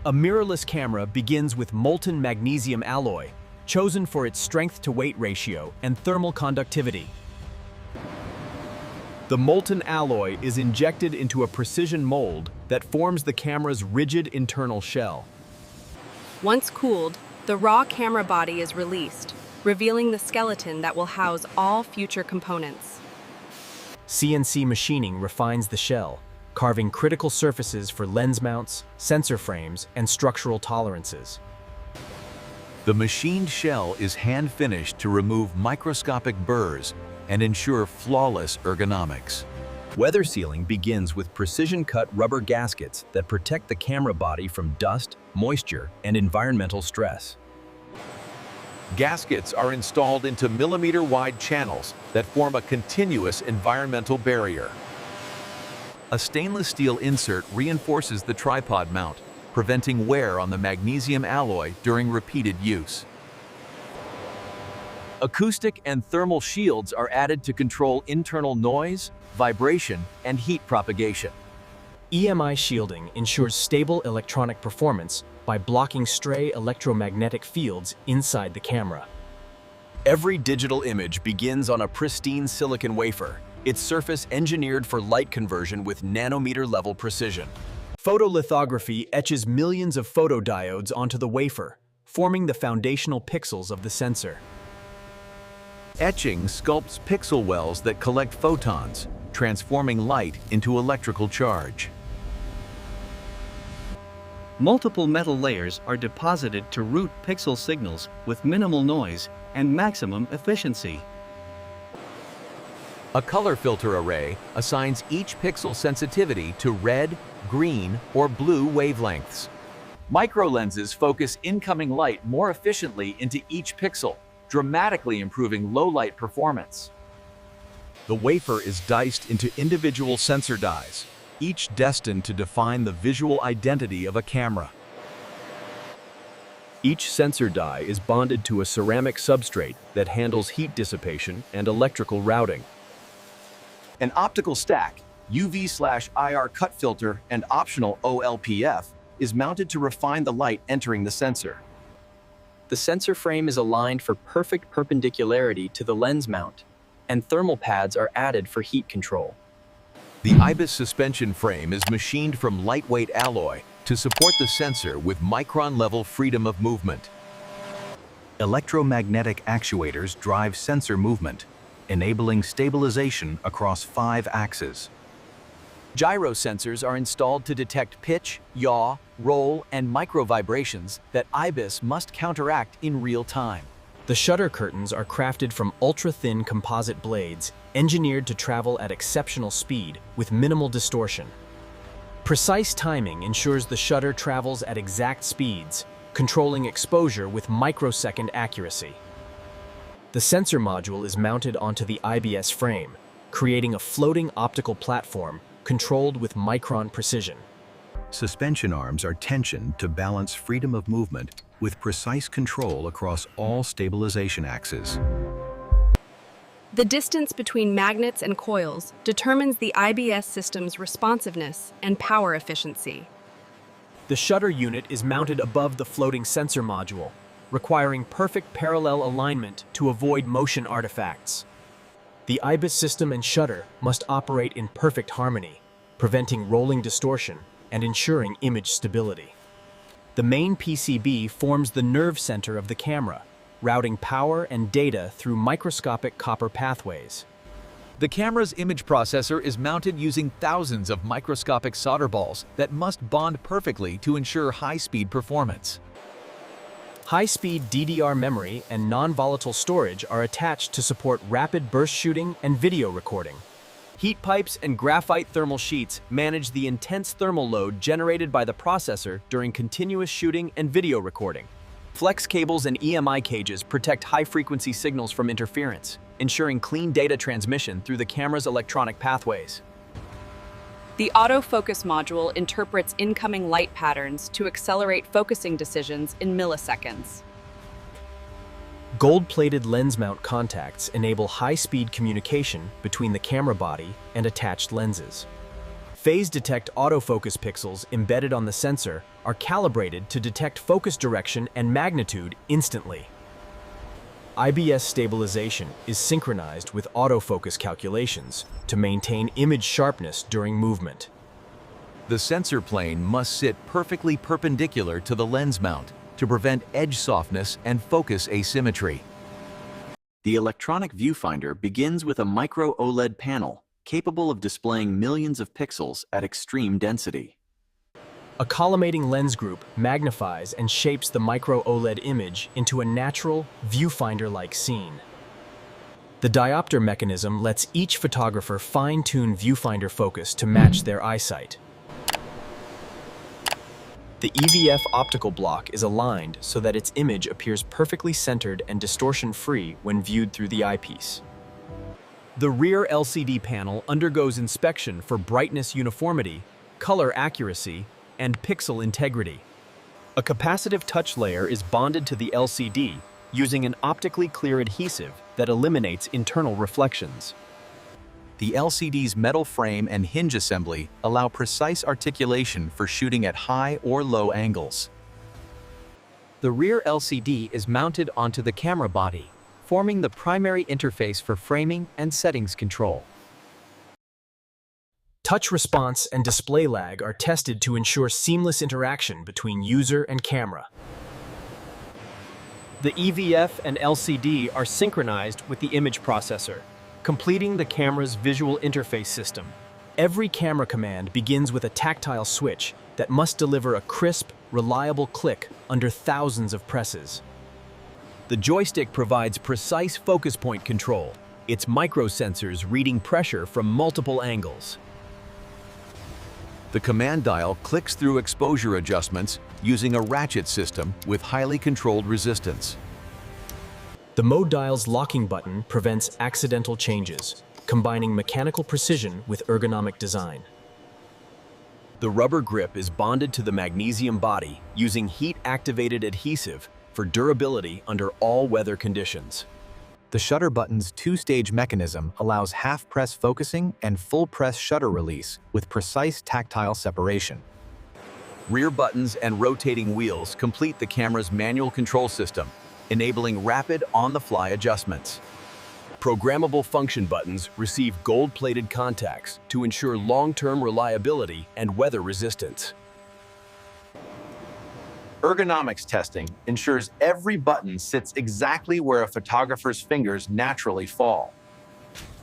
A mirrorless camera begins with molten magnesium alloy, chosen for its strength-to-weight ratio and thermal conductivity. The molten alloy is injected into a precision mold that forms the camera's rigid internal shell. Once cooled, the raw camera body is released, revealing the skeleton that will house all future components. CNC machining refines the shell, carving critical surfaces for lens mounts, sensor frames, and structural tolerances. The machined shell is hand-finished to remove microscopic burrs and ensure flawless ergonomics. Weather sealing begins with precision-cut rubber gaskets that protect the camera body from dust, moisture, and environmental stress. Gaskets are installed into millimeter-wide channels that form a continuous environmental barrier. A stainless steel insert reinforces the tripod mount, preventing wear on the magnesium alloy during repeated use. Acoustic and thermal shields are added to control internal noise, vibration, and heat propagation. EMI shielding ensures stable electronic performance by blocking stray electromagnetic fields inside the camera. Every digital image begins on a pristine silicon wafer, its surface engineered for light conversion with nanometer-level precision. Photolithography etches millions of photodiodes onto the wafer, forming the foundational pixels of the sensor. Etching sculpts pixel wells that collect photons, transforming light into electrical charge. Multiple metal layers are deposited to route pixel signals with minimal noise and maximum efficiency. A color filter array assigns each pixel sensitivity to red, green, or blue wavelengths. Microlenses focus incoming light more efficiently into each pixel, dramatically improving low-light performance. The wafer is diced into individual sensor dies, each destined to define the visual identity of a camera. Each sensor die is bonded to a ceramic substrate that handles heat dissipation and electrical routing. An optical stack, UV/IR cut filter, and optional OLPF is mounted to refine the light entering the sensor. The sensor frame is aligned for perfect perpendicularity to the lens mount, and thermal pads are added for heat control. The IBIS suspension frame is machined from lightweight alloy to support the sensor with micron-level freedom of movement. Electromagnetic actuators drive sensor movement, enabling stabilization across 5 axes. Gyro sensors are installed to detect pitch, yaw, roll, and micro vibrations that IBIS must counteract in real time. The shutter curtains are crafted from ultra-thin composite blades, engineered to travel at exceptional speed with minimal distortion. Precise timing ensures the shutter travels at exact speeds, controlling exposure with microsecond accuracy. The sensor module is mounted onto the IBS frame, creating a floating optical platform controlled with micron precision. Suspension arms are tensioned to balance freedom of movement with precise control across all stabilization axes. The distance between magnets and coils determines the IBS system's responsiveness and power efficiency. The shutter unit is mounted above the floating sensor module, requiring perfect parallel alignment to avoid motion artifacts. The IBIS system and shutter must operate in perfect harmony, preventing rolling distortion and ensuring image stability. The main PCB forms the nerve center of the camera, routing power and data through microscopic copper pathways. The camera's image processor is mounted using thousands of microscopic solder balls that must bond perfectly to ensure high-speed performance. High-speed DDR memory and non-volatile storage are attached to support rapid burst shooting and video recording. Heat pipes and graphite thermal sheets manage the intense thermal load generated by the processor during continuous shooting and video recording. Flex cables and EMI cages protect high-frequency signals from interference, ensuring clean data transmission through the camera's electronic pathways. The autofocus module interprets incoming light patterns to accelerate focusing decisions in milliseconds. Gold-plated lens mount contacts enable high-speed communication between the camera body and attached lenses. phase detect autofocus pixels embedded on the sensor are calibrated to detect focus direction and magnitude instantly. IBS stabilization is synchronized with autofocus calculations to maintain image sharpness during movement. The sensor plane must sit perfectly perpendicular to the lens mount to prevent edge softness and focus asymmetry. The electronic viewfinder begins with a micro OLED panel capable of displaying millions of pixels at extreme density. A collimating lens group magnifies and shapes the micro OLED image into a natural, viewfinder-like scene. The diopter mechanism lets each photographer fine-tune viewfinder focus to match their eyesight. The EVF optical block is aligned so that its image appears perfectly centered and distortion-free when viewed through the eyepiece. The rear LCD panel undergoes inspection for brightness uniformity, color accuracy, and pixel integrity. A capacitive touch layer is bonded to the LCD using an optically clear adhesive that eliminates internal reflections. The LCD's metal frame and hinge assembly allow precise articulation for shooting at high or low angles. The rear LCD is mounted onto the camera body, forming the primary interface for framing and settings control. Touch response and display lag are tested to ensure seamless interaction between user and camera. The EVF and LCD are synchronized with the image processor, completing the camera's visual interface system. Every camera command begins with a tactile switch that must deliver a crisp, reliable click under thousands of presses. The joystick provides precise focus point control, its microsensors reading pressure from multiple angles. The command dial clicks through exposure adjustments using a ratchet system with highly controlled resistance. The mode dial's locking button prevents accidental changes, combining mechanical precision with ergonomic design. The rubber grip is bonded to the magnesium body using heat-activated adhesive for durability under all weather conditions. The shutter button's two-stage mechanism allows half-press focusing and full-press shutter release with precise tactile separation. Rear buttons and rotating wheels complete the camera's manual control system, enabling rapid on-the-fly adjustments. Programmable function buttons receive gold-plated contacts to ensure long-term reliability and weather resistance. Ergonomics testing ensures every button sits exactly where a photographer's fingers naturally fall.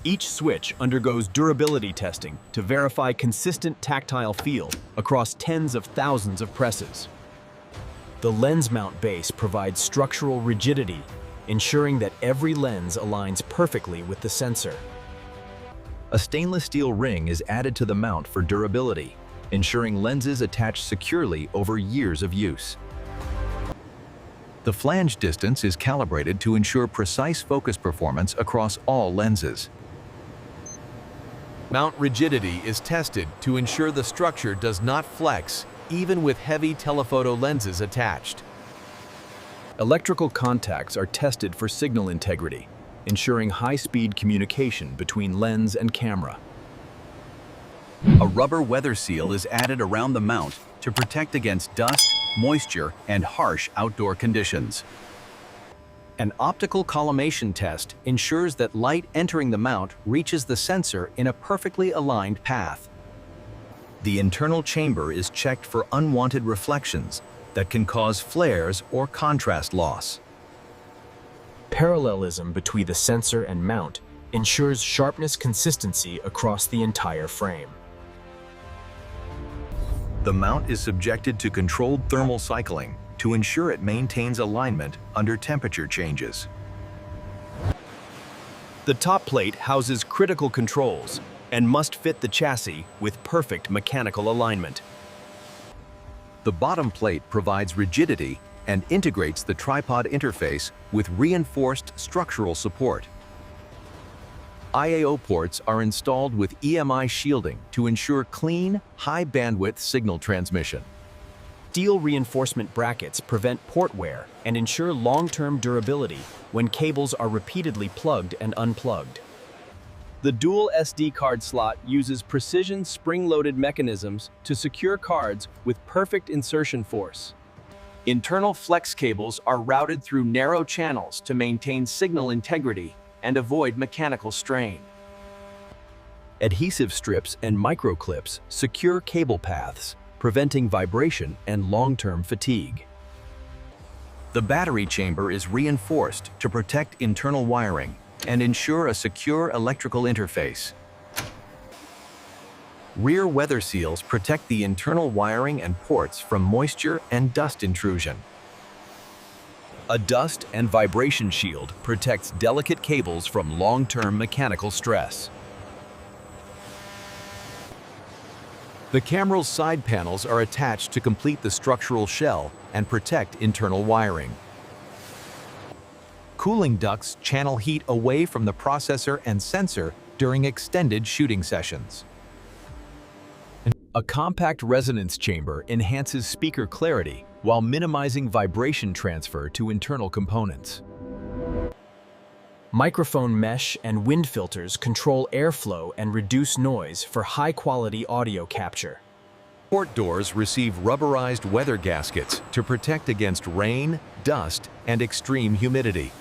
Each switch undergoes durability testing to verify consistent tactile feel across tens of thousands of presses. The lens mount base provides structural rigidity, ensuring that every lens aligns perfectly with the sensor. A stainless steel ring is added to the mount for durability, ensuring lenses attach securely over years of use. The flange distance is calibrated to ensure precise focus performance across all lenses. Mount rigidity is tested to ensure the structure does not flex, even with heavy telephoto lenses attached. Electrical contacts are tested for signal integrity, ensuring high-speed communication between lens and camera. A rubber weather seal is added around the mount to protect against dust, moisture, and harsh outdoor conditions. An optical collimation test ensures that light entering the mount reaches the sensor in a perfectly aligned path. The internal chamber is checked for unwanted reflections that can cause flares or contrast loss. Parallelism between the sensor and mount ensures sharpness consistency across the entire frame. The mount is subjected to controlled thermal cycling to ensure it maintains alignment under temperature changes. The top plate houses critical controls and must fit the chassis with perfect mechanical alignment. The bottom plate provides rigidity and integrates the tripod interface with reinforced structural support. IAO ports are installed with EMI shielding to ensure clean, high-bandwidth signal transmission. Steel reinforcement brackets prevent port wear and ensure long-term durability when cables are repeatedly plugged and unplugged. The dual SD card slot uses precision spring-loaded mechanisms to secure cards with perfect insertion force. Internal flex cables are routed through narrow channels to maintain signal integrity and avoid mechanical strain. Adhesive strips and microclips secure cable paths, preventing vibration and long-term fatigue. The battery chamber is reinforced to protect internal wiring and ensure a secure electrical interface. Rear weather seals protect the internal wiring and ports from moisture and dust intrusion. A dust and vibration shield protects delicate cables from long-term mechanical stress. The camera's side panels are attached to complete the structural shell and protect internal wiring. Cooling ducts channel heat away from the processor and sensor during extended shooting sessions. A compact resonance chamber enhances speaker clarity while minimizing vibration transfer to internal components. Microphone mesh and wind filters control airflow and reduce noise for high-quality audio capture. Port doors receive rubberized weather gaskets to protect against rain, dust, and extreme humidity.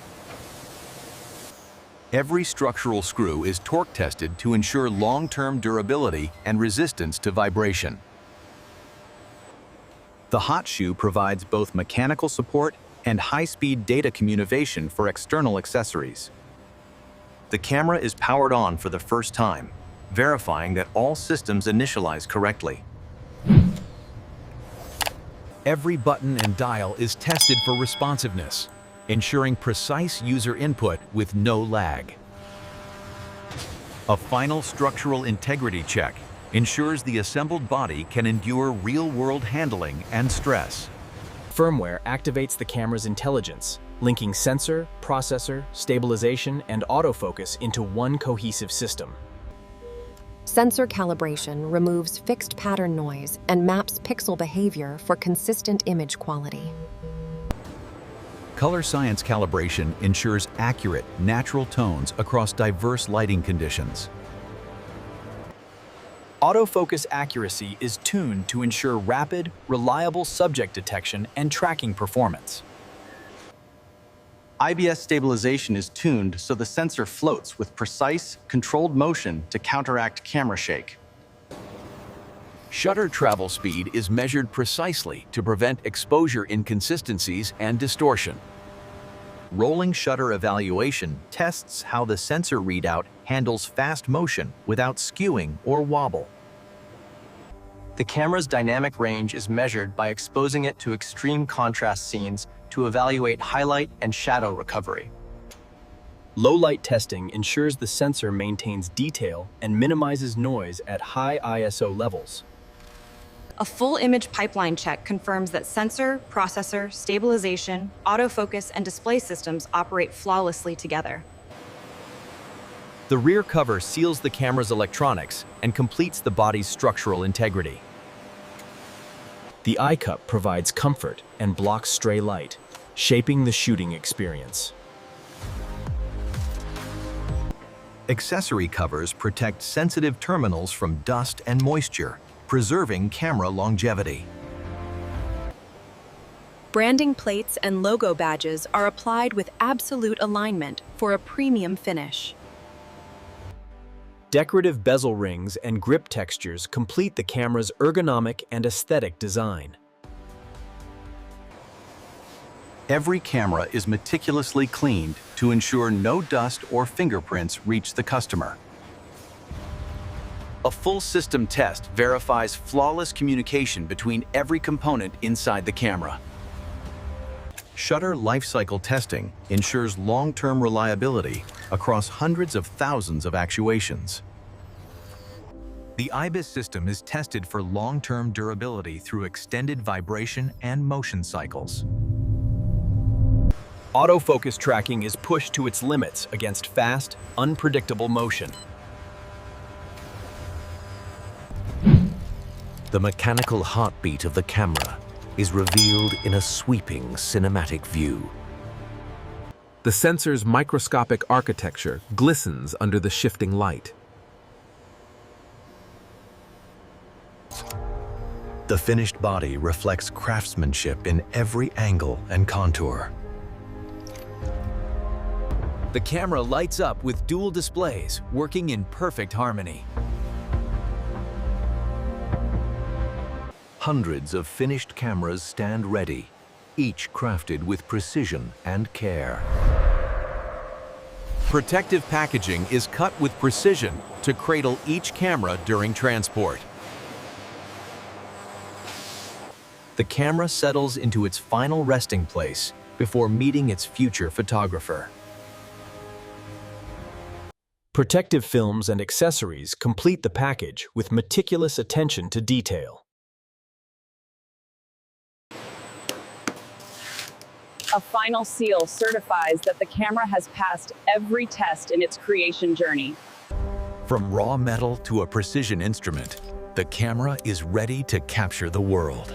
Every structural screw is torque tested to ensure long-term durability and resistance to vibration. The hot shoe provides both mechanical support and high-speed data communication for external accessories. The camera is powered on for the first time, verifying that all systems initialize correctly. Every button and dial is tested for responsiveness, ensuring precise user input with no lag. A final structural integrity check ensures the assembled body can endure real-world handling and stress. Firmware activates the camera's intelligence, linking sensor, processor, stabilization, and autofocus into one cohesive system. Sensor calibration removes fixed pattern noise and maps pixel behavior for consistent image quality. Color science calibration ensures accurate, natural tones across diverse lighting conditions. Autofocus accuracy is tuned to ensure rapid, reliable subject detection and tracking performance. IBS stabilization is tuned so the sensor floats with precise, controlled motion to counteract camera shake. Shutter travel speed is measured precisely to prevent exposure inconsistencies and distortion. Rolling shutter evaluation tests how the sensor readout handles fast motion without skewing or wobble. The camera's dynamic range is measured by exposing it to extreme contrast scenes to evaluate highlight and shadow recovery. Low-light testing ensures the sensor maintains detail and minimizes noise at high ISO levels. A full image pipeline check confirms that sensor, processor, stabilization, autofocus, and display systems operate flawlessly together. The rear cover seals the camera's electronics and completes the body's structural integrity. The eye cup provides comfort and blocks stray light, shaping the shooting experience. Accessory covers protect sensitive terminals from dust and moisture, preserving camera longevity. Branding plates and logo badges are applied with absolute alignment for a premium finish. Decorative bezel rings and grip textures complete the camera's ergonomic and aesthetic design. Every camera is meticulously cleaned to ensure no dust or fingerprints reach the customer. A full system test verifies flawless communication between every component inside the camera. Shutter lifecycle testing ensures long-term reliability across hundreds of thousands of actuations. The IBIS system is tested for long-term durability through extended vibration and motion cycles. Autofocus tracking is pushed to its limits against fast, unpredictable motion. The mechanical heartbeat of the camera is revealed in a sweeping cinematic view. The sensor's microscopic architecture glistens under the shifting light. The finished body reflects craftsmanship in every angle and contour. The camera lights up with dual displays, working in perfect harmony. Hundreds of finished cameras stand ready, each crafted with precision and care. Protective packaging is cut with precision to cradle each camera during transport. The camera settles into its final resting place before meeting its future photographer. Protective films and accessories complete the package with meticulous attention to detail. A final seal certifies that the camera has passed every test in its creation journey. From raw metal to a precision instrument, the camera is ready to capture the world.